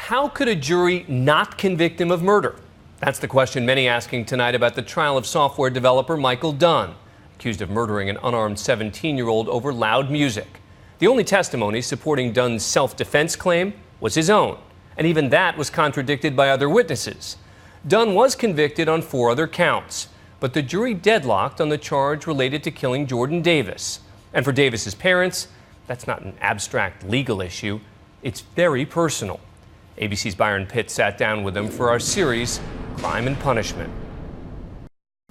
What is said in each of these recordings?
how could a jury not convict him of murder? That's the question many asking tonight about the trial of software developer Michael Dunn, accused of murdering an unarmed 17-year-old over loud music. The only testimony supporting Dunn's self-defense claim was his own, and even that was contradicted by other witnesses. Dunn was convicted on 4 other counts, but the jury deadlocked on the charge related to killing Jordan Davis. And for Davis's parents, that's not an abstract legal issue. It's very personal. ABC's Byron Pitt sat down with them for our series, Crime and Punishment.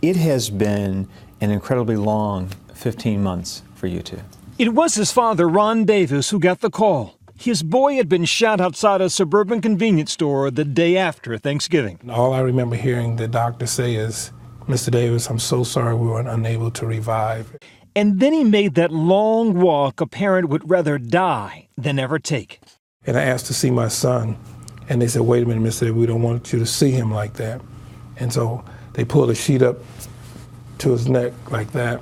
It has been an incredibly long 15 months for you two. It was his father, Ron Davis, who got the call. His boy had been shot outside a suburban convenience store the day after Thanksgiving. All I remember hearing the doctor say is, "Mr. Davis, I'm so sorry we were unable to revive." And then he made that long walk a parent would rather die than ever take. And I asked to see my son, and they said, "Wait a minute, Mr. Davis, we don't want you to see him like that." And so they pulled a sheet up to his neck like that.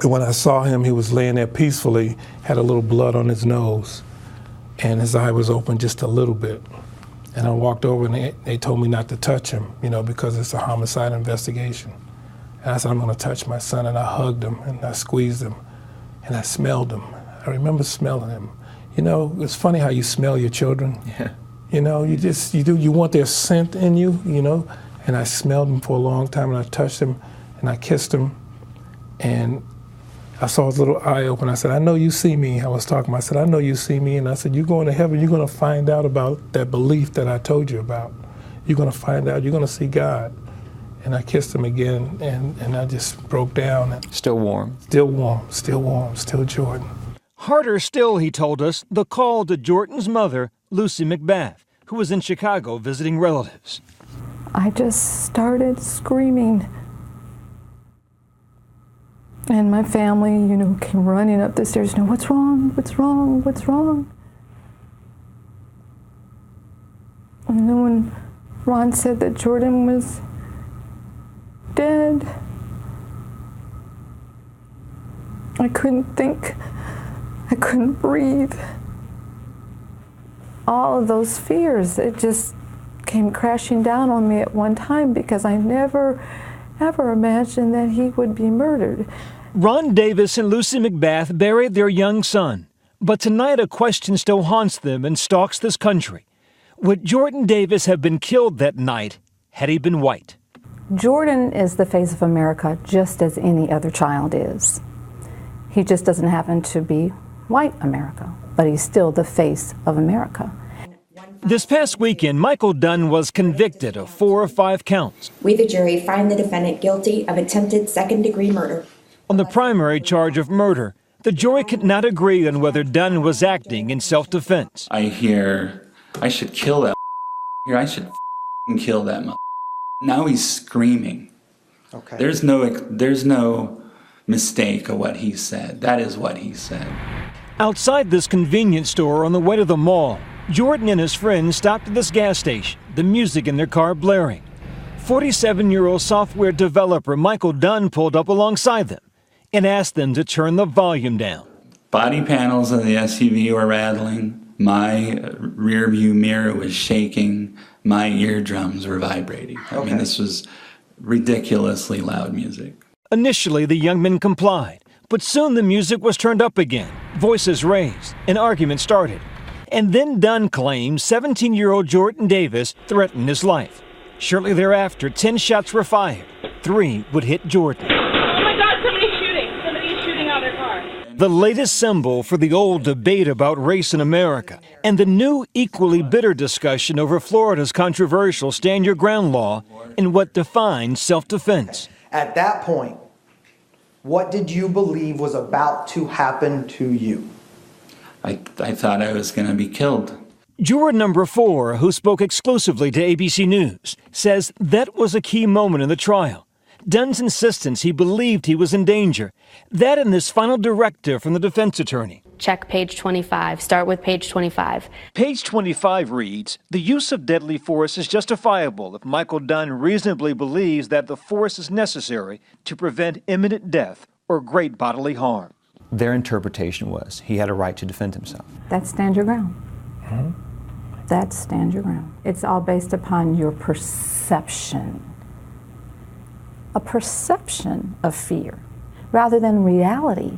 And when I saw him, he was laying there peacefully, had a little blood on his nose, and his eye was open just a little bit. And I walked over, and they told me not to touch him, because it's a homicide investigation. And I said, "I'm going to touch my son," and I hugged him, and I squeezed him, and I smelled him. I remember smelling him. It's funny how you smell your children. Yeah. You want their scent in you, And I smelled him for a long time, and I touched him, and I kissed him, and I saw his little eye open. I said, "I know you see me." I was talking. I said, "I know you see me." And I said, "You're going to heaven. You're going to find out about that belief that I told you about. You're going to find out. You're going to see God." And I kissed him again, and I just broke down. Still warm. Still warm, still warm, still Jordan. Harder still, he told us, the call to Jordan's mother, Lucy McBath, who was in Chicago visiting relatives. I just started screaming. And my family, came running up the stairs. "What's wrong? What's wrong? What's wrong?" And then when Ron said that Jordan was dead, I couldn't think. I couldn't breathe. All of those fears, it just came crashing down on me at one time because I never, ever imagined that he would be murdered. Ron Davis and Lucy McBath buried their young son. But tonight a question still haunts them and stalks this country. Would Jordan Davis have been killed that night had he been white? Jordan is the face of America just as any other child is. He just doesn't happen to be white America, but he's still the face of America. This past weekend, Michael Dunn was convicted of 4 or 5 counts. We, the jury, find the defendant guilty of attempted second-degree murder. On the primary charge of murder, the jury could not agree on whether Dunn was acting in self-defense. I hear, "I should kill that here. I should kill that." Now he's screaming. Okay. There's no mistake of what he said. That is what he said. Outside this convenience store on the way to the mall, Jordan and his friends stopped at this gas station, the music in their car blaring. 47-year-old software developer Michael Dunn pulled up alongside them and asked them to turn the volume down. Body panels of the SUV were rattling. My rear view mirror was shaking. My eardrums were vibrating. I mean, this was ridiculously loud music. Initially, the young men complied, but soon the music was turned up again, voices raised, an argument started. And then Dunn claimed 17-year-old Jordan Davis threatened his life. Shortly thereafter, 10 shots were fired. 3 would hit Jordan. "Oh my God, somebody's shooting. Somebody's shooting out of their car." The latest symbol for the old debate about race in America and the new, equally bitter discussion over Florida's controversial Stand Your Ground law and what defines self-defense. At that point, what did you believe was about to happen to you? I thought I was going to be killed. Juror number 4, who spoke exclusively to ABC News, says that was a key moment in the trial. Dunn's insistence he believed he was in danger. That and this final directive from the defense attorney. Check page 25. Start with page 25. Page 25 reads, "The use of deadly force is justifiable if Michael Dunn reasonably believes that the force is necessary to prevent imminent death or great bodily harm." Their interpretation was he had a right to defend himself. That's stand your ground. Mm-hmm. That stand your ground. It's all based upon your perception. A perception of fear rather than reality.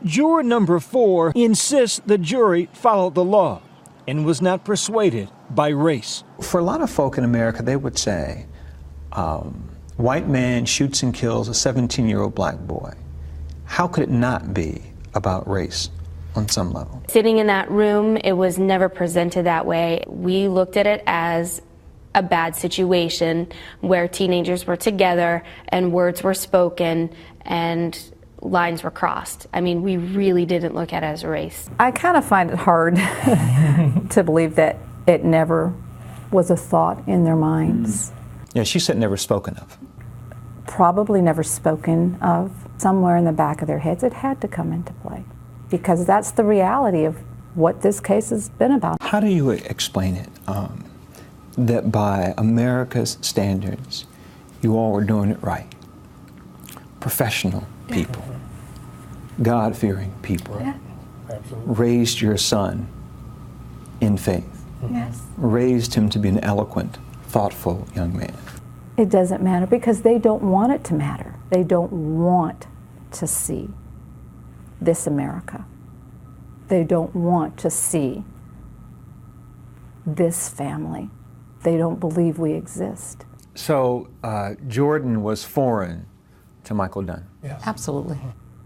Juror number 4 insists the jury followed the law and was not persuaded by race. For a lot of folk in America, they would say, white man shoots and kills a 17-year-old black boy. How could it not be about race on some level? Sitting in that room, it was never presented that way. We looked at it as a bad situation where teenagers were together and words were spoken and lines were crossed. I mean, we really didn't look at it as a race. I kind of find it hard to believe that it never was a thought in their minds. Yeah, she said never spoken of. Probably never spoken of. Somewhere in the back of their heads, it had to come into play because that's the reality of what this case has been about. How do you explain it, that by America's standards, you all were doing it right? Professional people, God-fearing people, raised your son in faith, raised him to be an eloquent, thoughtful young man. It doesn't matter because they don't want it to matter. They don't want to see this America. They don't want to see this family. They don't believe we exist. So Jordan was foreign to Michael Dunn? Yes. Absolutely.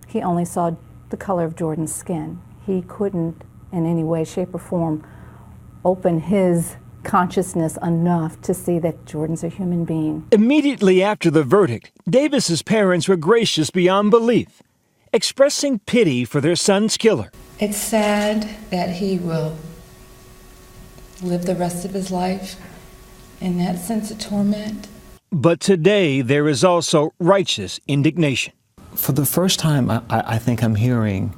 He only saw the color of Jordan's skin. He couldn't in any way, shape, or form open his consciousness enough to see that Jordan's a human being. Immediately after the verdict, Davis's parents were gracious beyond belief, expressing pity for their son's killer. It's sad that he will live the rest of his life in that sense of torment. But today there is also righteous indignation. For the first time, I think I'm hearing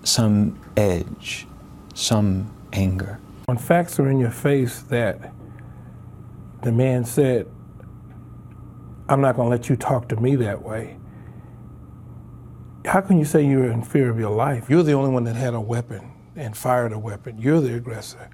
some edge, some anger. When facts are in your face that the man said, I'm not going to let you talk to me that way, how can you say you're in fear of your life? You're the only one that had a weapon and fired a weapon. You're the aggressor.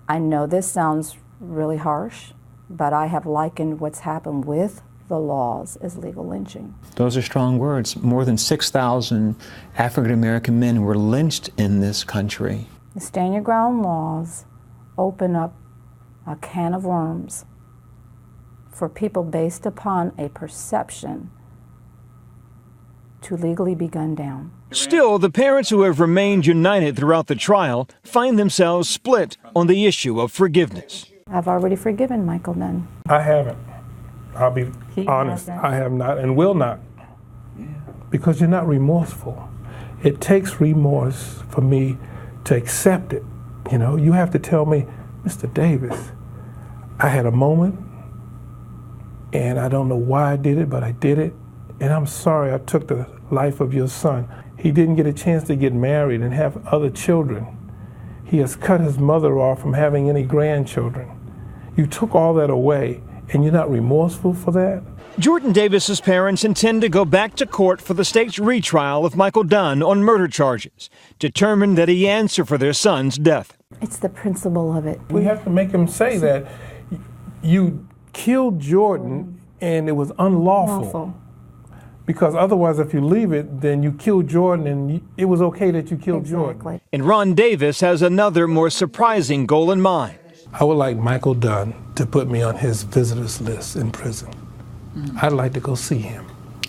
I know this sounds really harsh, but I have likened what's happened with the laws as legal lynching. Those are strong words. More than 6,000 African-American men were lynched in this country. The stand your ground laws open up a can of worms for people based upon a perception to legally be gunned down. Still, the parents who have remained united throughout the trial find themselves split on the issue of forgiveness. I've already forgiven Michael Dunn. I haven't. I'll be honest. I have not and will not. Because you're not remorseful. It takes remorse for me to accept it. You know, you have to tell me, Mr. Davis, I had a moment and I don't know why I did it, but I did it. And I'm sorry I took the life of your son. He didn't get a chance to get married and have other children. He has cut his mother off from having any grandchildren. You took all that away and you're not remorseful for that? Jordan Davis's parents intend to go back to court for the state's retrial of Michael Dunn on murder charges, determined that he answered for their son's death. It's the principle of it. We have to make him say that you killed Jordan and it was unlawful. Because otherwise, if you leave it, then you killed Jordan and it was okay that you killed Jordan. And Ron Davis has another more surprising goal in mind. I would like Michael Dunn to put me on his visitors list in prison. I'd like to go see him.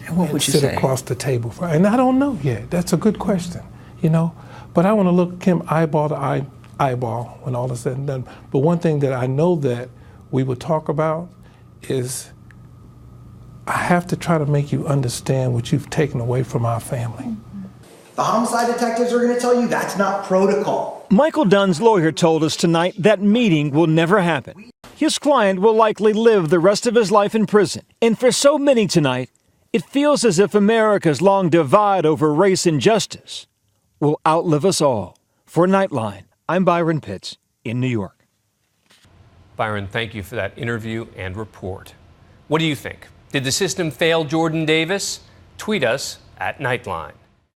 And what would you sit say? Across the table. And I don't know yet. That's a good question, you know. But I want to look him eyeball to eyeball when all is said and done. But one thing that I know that we would talk about is I have to try to make you understand what you've taken away from our family. The homicide detectives are going to tell you that's not protocol. Michael Dunn's lawyer told us tonight that meeting will never happen. His client will likely live the rest of his life in prison. And for so many tonight, it feels as if America's long divide over race and justice will outlive us all. For Nightline, I'm Byron Pitts in New York. Byron, thank you for that interview and report. What do you think? Did the system fail Jordan Davis? Tweet us at Nightline.